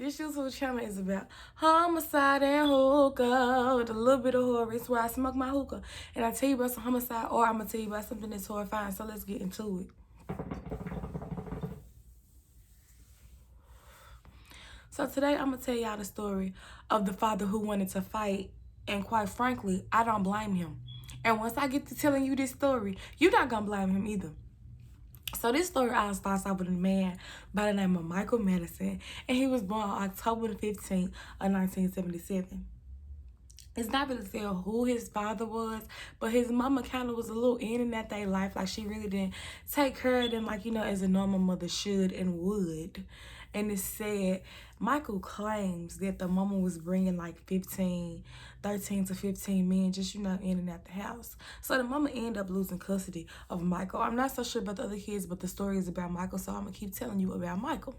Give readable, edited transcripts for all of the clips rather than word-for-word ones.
This YouTube channel is about homicide and hookah with a little bit of horror. It's where I smoke my hookah and I tell you about some homicide, or I'm gonna tell you about something that's horrifying. So let's get into it. So today I'm gonna tell y'all the story of the father who wanted to fight, and quite frankly, I don't blame him. And once I get to telling you this story, you're not gonna blame him either. So this story all starts out with a man by the name of Michael Madison, and he was born on October the 15th of 1977. It's not really tell who his father was, but his mama kind of was a little in and out their life. Like, she really didn't take care of them like, as a normal mother should and would. And it's said, Michael claims that the mama was bringing like 13 to 15 men just, in and out the house. So the mama ended up losing custody of Michael. I'm not so sure about the other kids, but the story is about Michael, so I'm going to keep telling you about Michael.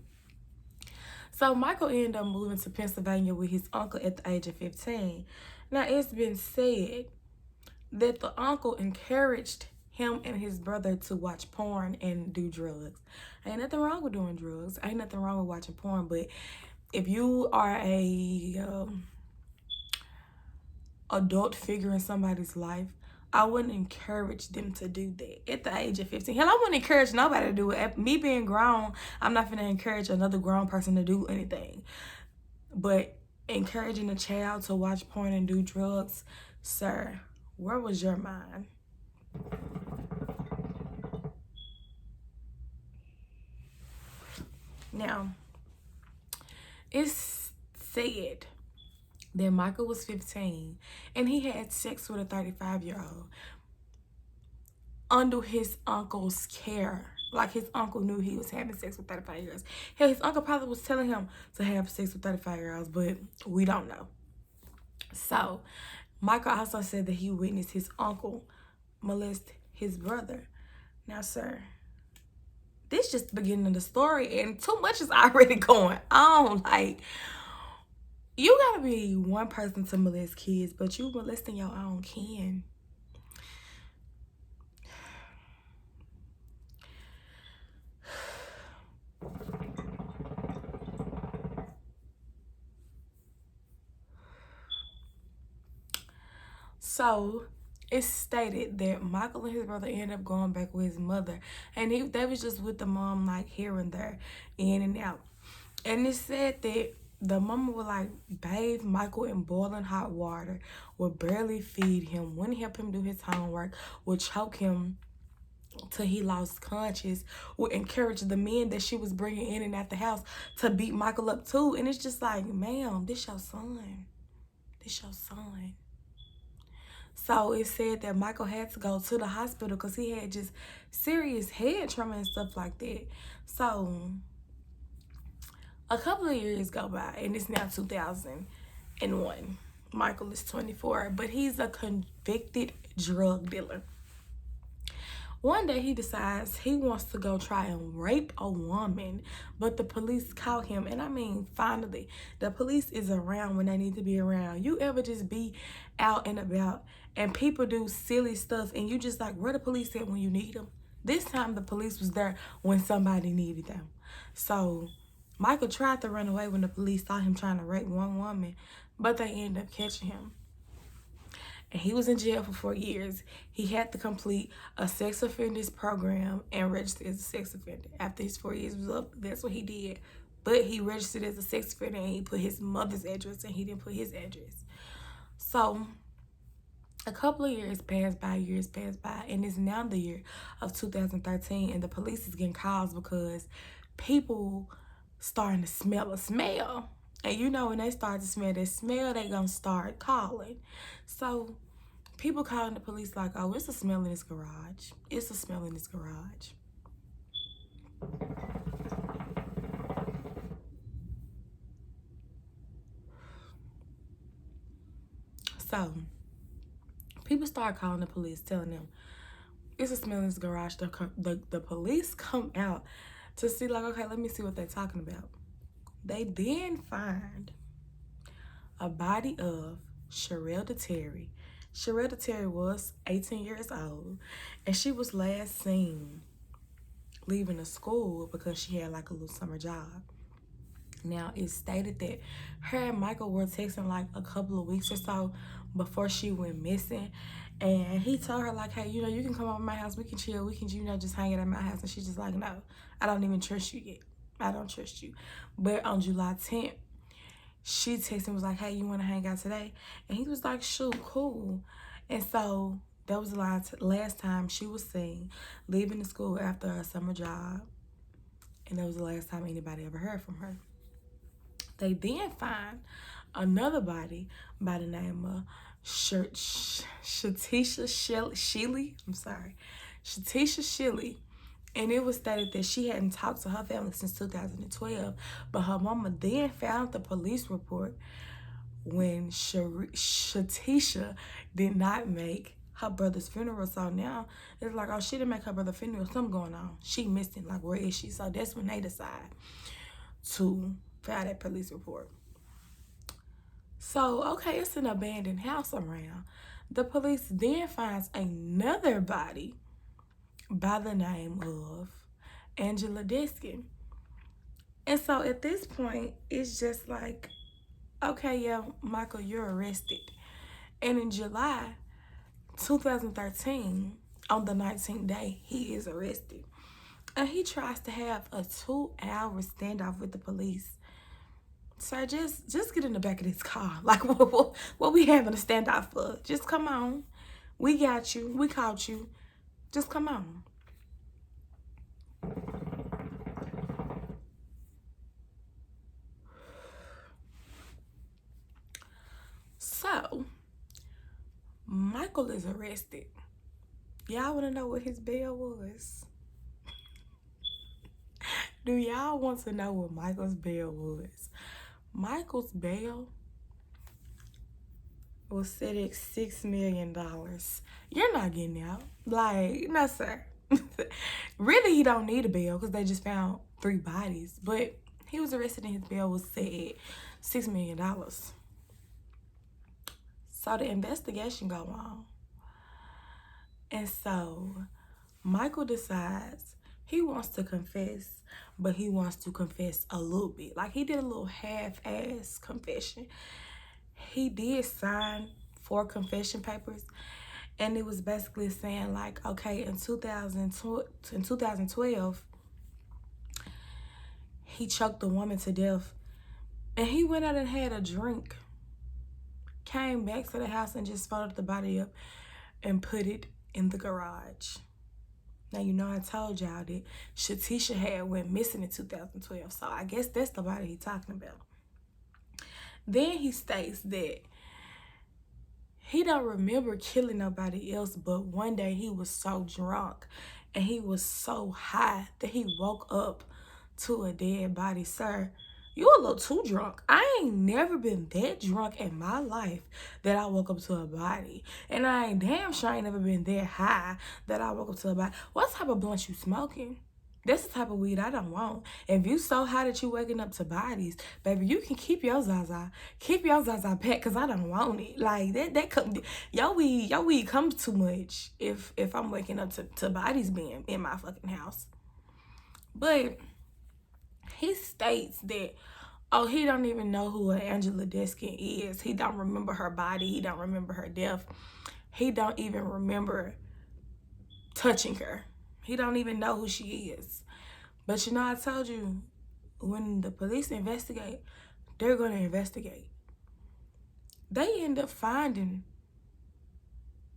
So Michael ended up moving to Pennsylvania with his uncle at the age of 15. Now, it's been said that the uncle encouraged him and his brother to watch porn and do drugs. Ain't nothing wrong with doing drugs. Ain't nothing wrong with watching porn. But if you are a adult figure in somebody's life, I wouldn't encourage them to do that at the age of 15. Hell, I wouldn't encourage nobody to do it. At me being grown, I'm not going to encourage another grown person to do anything. But encouraging a child to watch porn and do drugs, sir, where was your mind? Now, it's said that Michael was 15 and he had sex with a 35-year-old under his uncle's care. Like, his uncle knew he was having sex with 35-year-olds. Hell, his uncle probably was telling him to have sex with 35-year-olds, but we don't know. So, Michael also said that he witnessed his uncle molest his brother. Now, sir, this just the beginning of the story, and too much is already going on. Like, you gotta be one person to molest kids, but you molesting your own kin. So, it's stated that Michael and his brother ended up going back with his mother. And they was just with the mom, like, here and there, in and out. And it said that the mama would, like, bathe Michael in boiling hot water, would barely feed him, wouldn't help him do his homework, would choke him till he lost conscious, would encourage the men that she was bringing in and out the house to beat Michael up too. And it's just like, ma'am, this your son. This your son. So it said that Michael had to go to the hospital because he had just serious head trauma and stuff like that. So a couple of years go by, and it's now 2001. Michael is 24, but he's a convicted drug dealer. One day he decides he wants to go try and rape a woman, but the police caught him. And I mean, finally, the police is around when they need to be around. You ever just be out and about and people do silly stuff and you just like, where the police at when you need them? This time the police was there when somebody needed them. So Michael tried to run away when the police saw him trying to rape one woman, but they ended up catching him. And he was in jail for 4 years. He had to complete a sex offenders program and register as a sex offender. After his 4 years was up, that's what he did. But he registered as a sex offender and he put his mother's address and he didn't put his address. So a couple of years passed by, and it's now the year of 2013, and the police is getting calls because people starting to smell a smell. And when they start to smell that smell, they gonna start calling. So people calling the police like, oh, it's a smell in this garage. It's a smell in this garage. So people start calling the police, telling them it's a smell in this garage. The police come out to see, like, okay, let me see what they're talking about. They then find a body of Sherelle Terry. Sherelle Terry was 18 years old, and she was last seen leaving the school because she had like a little summer job. Now, it's stated that her and Michael were texting like a couple of weeks or so before she went missing. And he told her, like, hey, you know, you can come over to my house. We can chill. We can, you know, just hang out at my house. And she's just like, no, I don't even trust you yet. I don't trust you. But on July 10th, she texted and was like, hey, you want to hang out today? And he was like, shoot, cool. And so that was the last time she was seen leaving the school after a summer job. And that was the last time anybody ever heard from her. They then find another body by the name of Shatisha Shealy. I'm sorry. Shatisha Shealy. And it was stated that she hadn't talked to her family since 2012. But her mama then found the police report when Shatisha did not make her brother's funeral. So now it's like, oh, she didn't make her brother's funeral. Something going on. She missing. Like, where is she? So that's when they decide to file that police report. So, okay, it's an abandoned house around. The police then finds another body by the name of Angela Deskin. And so at this point, it's just like, okay, yeah, Michael, you're arrested. And in July 2013, on the 19th day, he is arrested. And he tries to have a 2-hour standoff with the police. Sir, just get in the back of this car. Like, what we having a standoff for? Just come on. We got you. We caught you. Just come on. So, Michael is arrested. Y'all want to know what his bail was? Do y'all want to know what Michael's bail was? Michael's bail was set at $6 million. You're not getting out. Like, no, sir. Really, he don't need a bail because they just found 3 bodies. But he was arrested and his bail was set at $6 million. So the investigation go on. And so Michael decides he wants to confess, but he wants to confess a little bit. Like, he did a little half-ass confession. He did sign 4 confession papers, and it was basically saying, like, okay, in 2012, he choked a woman to death, and he went out and had a drink, came back to the house and just folded the body up and put it in the garage. Now, you know I told y'all that Shatisha had went missing in 2012, so I guess that's the body he's talking about. Then he states that he don't remember killing nobody else, but one day he was so drunk and he was so high that he woke up to a dead body. Sir, you a little too drunk. I ain't never been that drunk in my life that I woke up to a body. And I ain't damn sure I ain't never been that high that I woke up to a body. What type of blunt you smoking? That's the type of weed I don't want. If you so high that you waking up to bodies, baby, you can keep your Zaza. Keep your Zaza pet, because I don't want it. Like, your weed comes too much if I'm waking up to bodies being in my fucking house. But he states that, oh, he don't even know who Angela Deskin is. He don't remember her body. He don't remember her death. He don't even remember touching her. He don't even know who she is. But you know, I told you, when the police investigate, they're going to investigate. They end up finding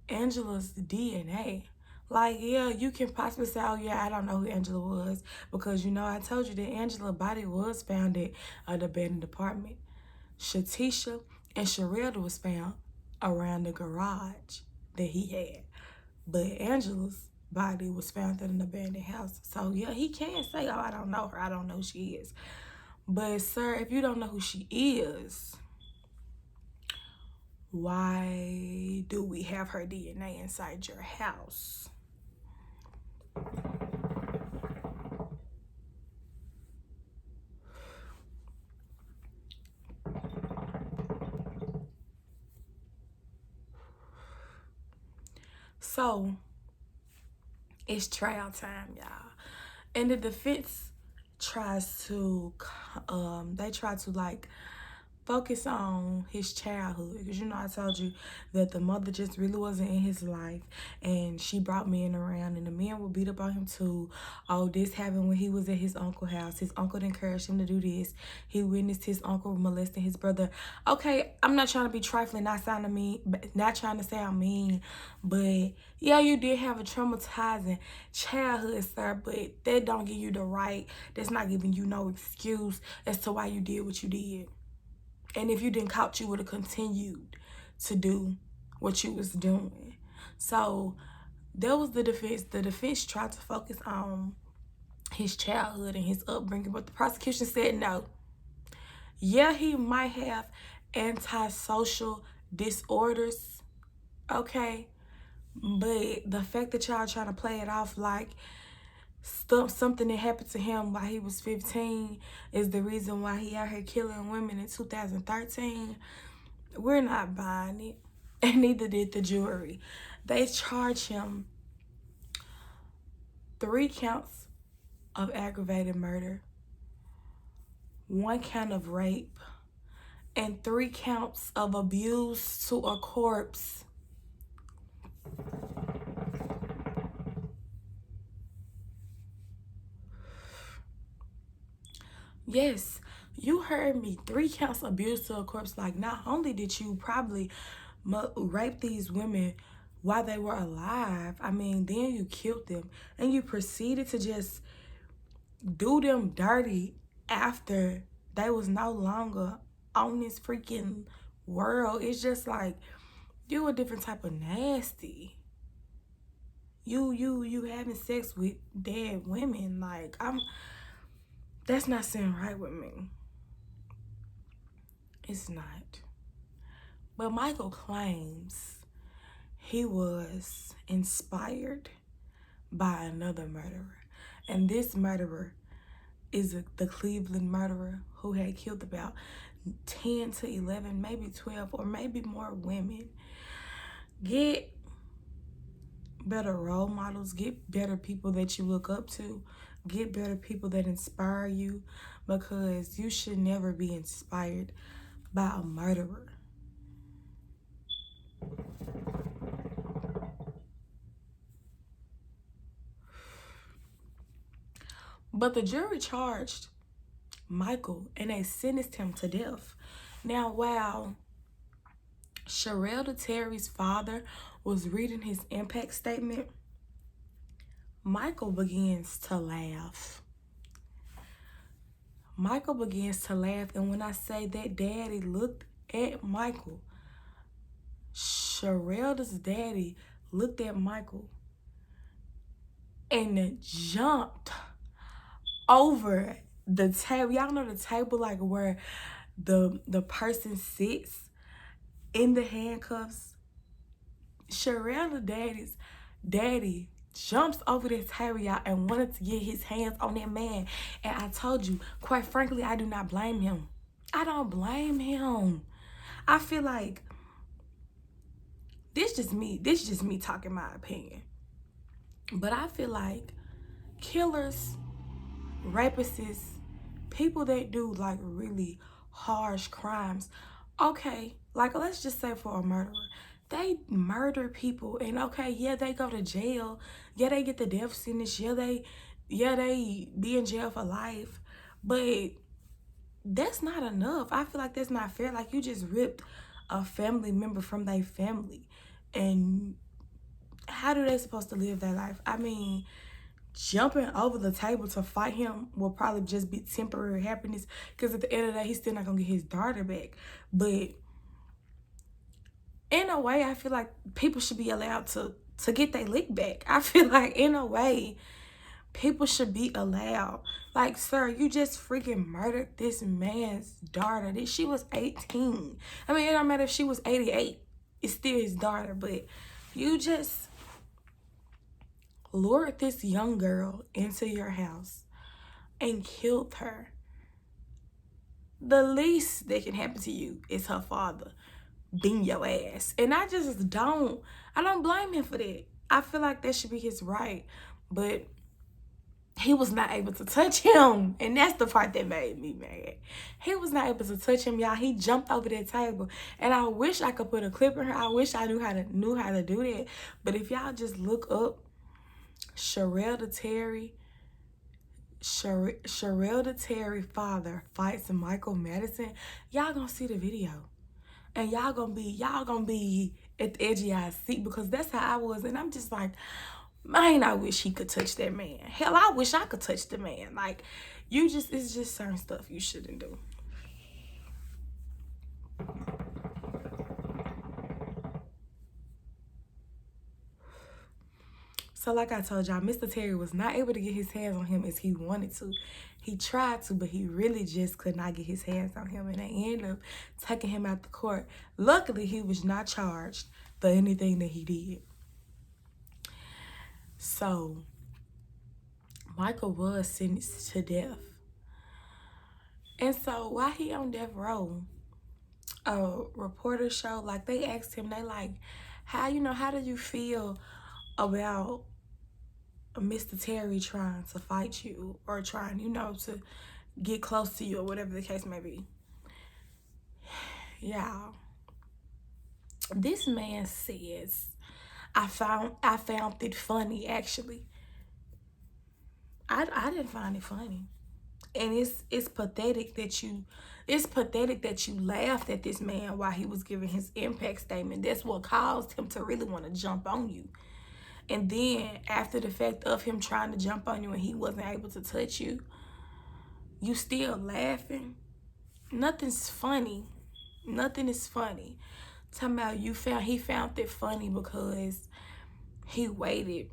Angela's DNA. Like, yeah, you can possibly say, oh, yeah, I don't know who Angela was. Because, you know, I told you that Angela's body was found at an abandoned apartment. Shatisha and Sherelda was found around the garage that he had. But Angela's body was found in an abandoned house. So, yeah, he can say, oh, I don't know her. I don't know who she is. But, sir, if you don't know who she is, why do we have her DNA inside your house? So, it's trial time, y'all. And the defense tries to, they try to like focus on his childhood, because you know I told you that the mother just really wasn't in his life, and she brought men around, and the men would beat up on him too. Oh, this happened when he was at his uncle's house. His uncle encouraged him to do this. He witnessed his uncle molesting his brother. Okay, I'm not trying to be trifling, not trying to sound mean, but yeah, you did have a traumatizing childhood, sir, but that don't give you the right, that's not giving you no excuse as to why you did what you did. And if you didn't caught, you would have continued to do what you was doing. So that was the defense. The defense tried to focus on his childhood and his upbringing, but the prosecution said no. Yeah, he might have antisocial disorders, okay? But the fact that y'all trying to play it off like something that happened to him while he was 15 is the reason why he out here killing women in 2013. We're not buying it, and neither did the jury. They charged him 3 counts of aggravated murder, 1 count of rape, and 3 counts of abuse to a corpse. Yes, you heard me. 3 counts of abuse to a corpse. Like, not only did you probably rape these women while they were alive, I mean, then you killed them, and you proceeded to just do them dirty after they was no longer on this freaking world. It's just like, you a different type of nasty. You having sex with dead women. Like, that's not sitting right with me. It's not. But Michael claims he was inspired by another murderer. And this murderer is the Cleveland murderer who had killed about 10 to 11, maybe 12, or maybe more women. Get better role models. Get better people that you look up to. Get better people that inspire you, because you should never be inspired by a murderer. But the jury charged Michael and they sentenced him to death. Now, while Sherelle Terry's father was reading his impact statement, Michael begins to laugh. Michael begins to laugh, and when I say that daddy looked at Michael, Sherelle's daddy looked at Michael and jumped over the table. Y'all know the table, like where the person sits in the handcuffs. Sherelle's daddy jumps over this table, y'all, and wanted to get his hands on that man. And I told you, quite frankly, I do not blame him. I don't blame him. I feel like this is just me talking my opinion. But I feel like killers, rapists, people that do like really harsh crimes, okay, like let's just say for a murderer, they murder people, and okay, yeah, they go to jail, yeah, they get the death sentence, yeah, they be in jail for life, but that's not enough. I feel like that's not fair. Like, you just ripped a family member from their family, and how do they supposed to live their life? I mean, jumping over the table to fight him will probably just be temporary happiness, because at the end of the day, he's still not gonna get his daughter back. But in a way, I feel like people should be allowed to get their lick back. I feel like, in a way, people should be allowed. Like, sir, you just freaking murdered this man's daughter. She was 18. I mean, it don't matter if she was 88. It's still his daughter. But you just lured this young girl into your house and killed her. The least that can happen to you is her father beating your ass. And I don't blame him for that. I feel like that should be his right. But he was not able to touch him. And that's the part that made me mad. He was not able to touch him, y'all. He jumped over that table. And I wish I could put a clip in her. I wish I knew how to do that. But if y'all just look up Sherelle the Terry father fights Michael Madison, y'all gonna see the video. And y'all gonna be at the edge of y'all seat, because that's how I was. And I'm just like, man, I wish he could touch that man. Hell, I wish I could touch the man. Like, it's just certain stuff you shouldn't do. So like I told y'all, Mr. Terry was not able to get his hands on him as he wanted to. He tried to, but he really just could not get his hands on him. And they ended up taking him out the court. Luckily, he was not charged for anything that he did. So, Michael was sentenced to death. And so, while he on death row, a reporter show, like, they asked him, they like, how do you feel about Mr. Terry trying to fight you, or trying, to get close to you, or whatever the case may be? Y'all, this man says, I found it funny, actually. I didn't find it funny. And it's pathetic that you laughed at this man while he was giving his impact statement. That's what caused him to really want to jump on you. And then after the fact of him trying to jump on you and he wasn't able to touch you, you still laughing. Nothing's funny. Nothing is funny. Talking about he found it funny because he waited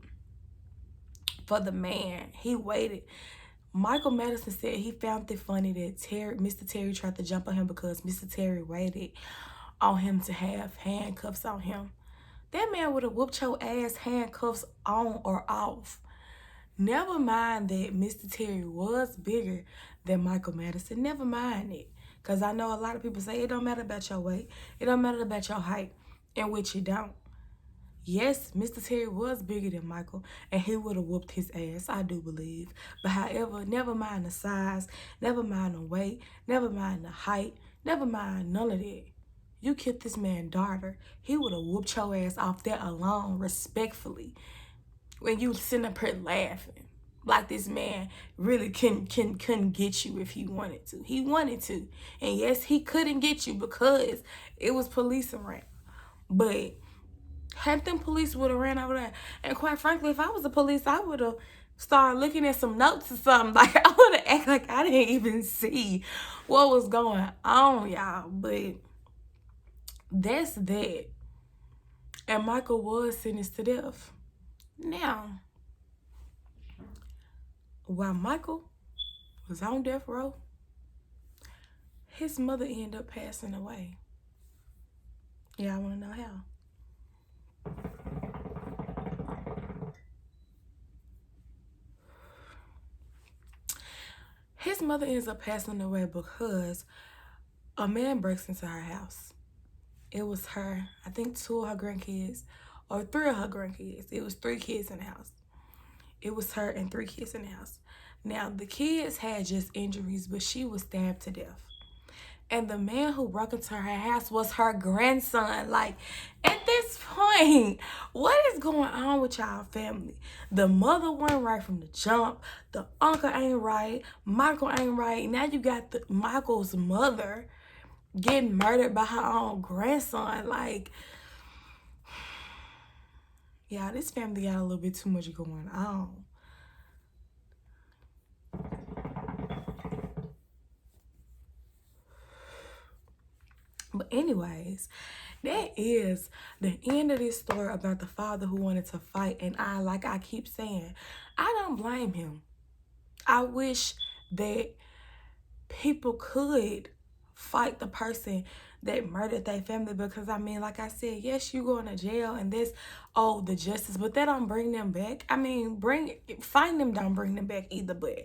for the man. He waited. Michael Madison said he found it funny that Mr. Terry tried to jump on him because Mr. Terry waited on him to have handcuffs on him. That man would have whooped your ass, handcuffs on or off. Never mind that Mr. Terry was bigger than Michael Madison. Never mind it. Because I know a lot of people say it don't matter about your weight. It don't matter about your height, in which it don't. Yes, Mr. Terry was bigger than Michael, and he would have whooped his ass, I do believe. But however, never mind the size, never mind the weight, never mind the height, never mind none of that. You killed this man's daughter. He would have whooped your ass off that alone, respectfully. When you sitting up here laughing. Like this man really couldn't get you if he wanted to. He wanted to. And yes, he couldn't get you because it was police around. But had them police would have ran over there. And quite frankly, if I was the police, I would have started looking at some notes or something. Like, I would have acted like I didn't even see what was going on, y'all. But that's that. And Michael was sentenced to death. Now, while Michael was on death row, his mother ended up passing away. Y'all want to know how? His mother ends up passing away because a man breaks into her house. It was her, I think 2 of her grandkids, or 3 of her grandkids. It was 3 kids in the house. It was her and 3 kids in the house. Now, the kids had just injuries, but she was stabbed to death. And the man who broke into her house was her grandson. Like, at this point, what is going on with y'all family? The mother wasn't right from the jump. The uncle ain't right. Michael ain't right. Now you got Michael's mother getting murdered by her own grandson. Like, yeah, this family got a little bit too much going on. But anyways, that is the end of this story about the father who wanted to fight. And like I keep saying, I don't blame him. I wish that people could fight the person that murdered their family, because I mean, like I said, yes, you going to jail and this, the justice, but that don't bring them back. I mean, find them don't bring them back either, but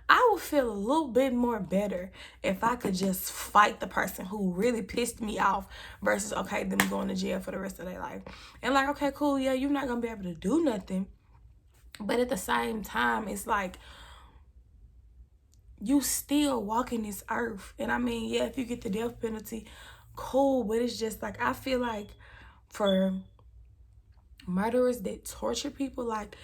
I would feel a little bit more better if I could just fight the person who really pissed me off versus, okay, them going to jail for the rest of their life. And like, okay, cool, yeah, you're not going to be able to do nothing, but at the same time, it's like, you still walking this earth. And I mean, yeah, if you get the death penalty, cool. But it's just like, I feel like for murderers that torture people, like,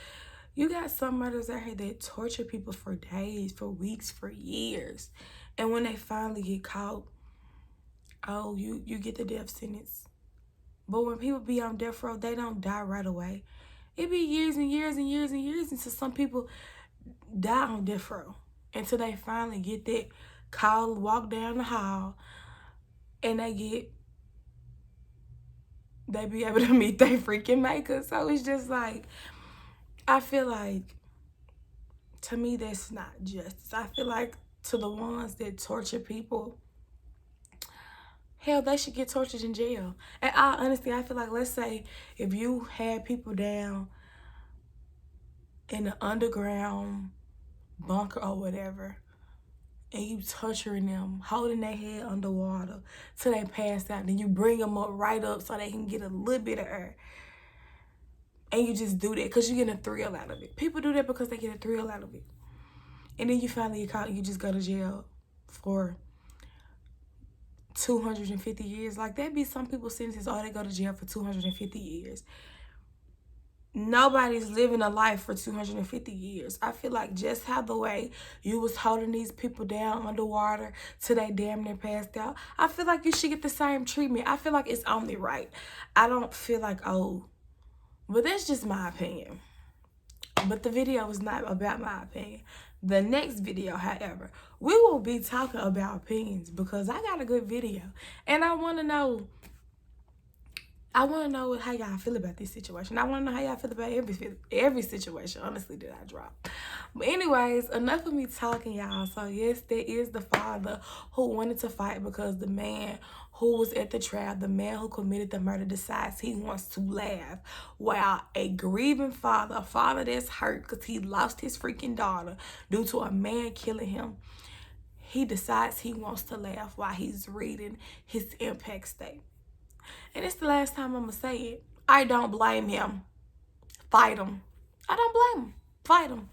you got some murderers out here that torture people for days, for weeks, for years. And when they finally get caught, oh, you get the death sentence. But when people be on death row, they don't die right away. It be years and years and years and years until some people die on death row. Until they finally get that call, walk down the hall, and they be able to meet their freaking maker. So it's just like, I feel like, to me, that's not justice. I feel like to the ones that torture people, hell, they should get tortured in jail. And honestly, I feel like, let's say if you had people down in the underground bunker or whatever, and you torturing them, holding their head underwater till they pass out, then you bring them up right up so they can get a little bit of air. And you just do that because you get a thrill out of it. People do that because they get a thrill out of it. And then you finally get caught and you just go to jail for 250 years. Like, that be some people's sentences, oh, they go to jail for 250 years. Nobody's living a life for 250 years. I feel like just how the way you was holding these people down underwater till they damn near passed out, I feel like you should get the same treatment. I feel like it's only right. I don't feel like, oh, but that's just my opinion. But the video is not about my opinion. The next video, however, we will be talking about opinions because I got a good video. And I want to know how y'all feel about this situation. I want to know how y'all feel about every situation, honestly, that I drop. But anyways, enough of me talking, y'all. So yes, there is the father who wanted to fight because the man who was at the trial, the man who committed the murder, decides he wants to laugh, while a grieving father, a father that's hurt because he lost his freaking daughter due to a man killing him, he decides he wants to laugh while he's reading his impact statement. And it's the last time I'm going to say it. I don't blame him. Fight him. I don't blame him. Fight him.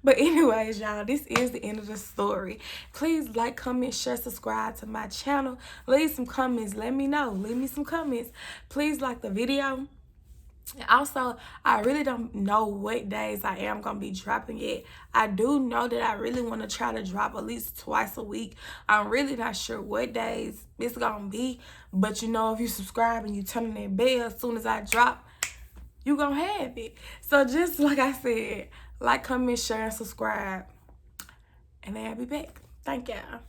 But anyways, y'all, this is the end of the story. Please like, comment, share, subscribe to my channel. Leave some comments. Let me know. Leave me some comments. Please like the video. And also, I really don't know what days I am going to be dropping it. I do know that I really want to try to drop at least twice a week. I'm really not sure what days it's going to be. But you know, if you subscribe and you turn on that bell, as soon as I drop, you going to have it. So just like I said, like, comment, share, and subscribe. And then I'll be back. Thank y'all.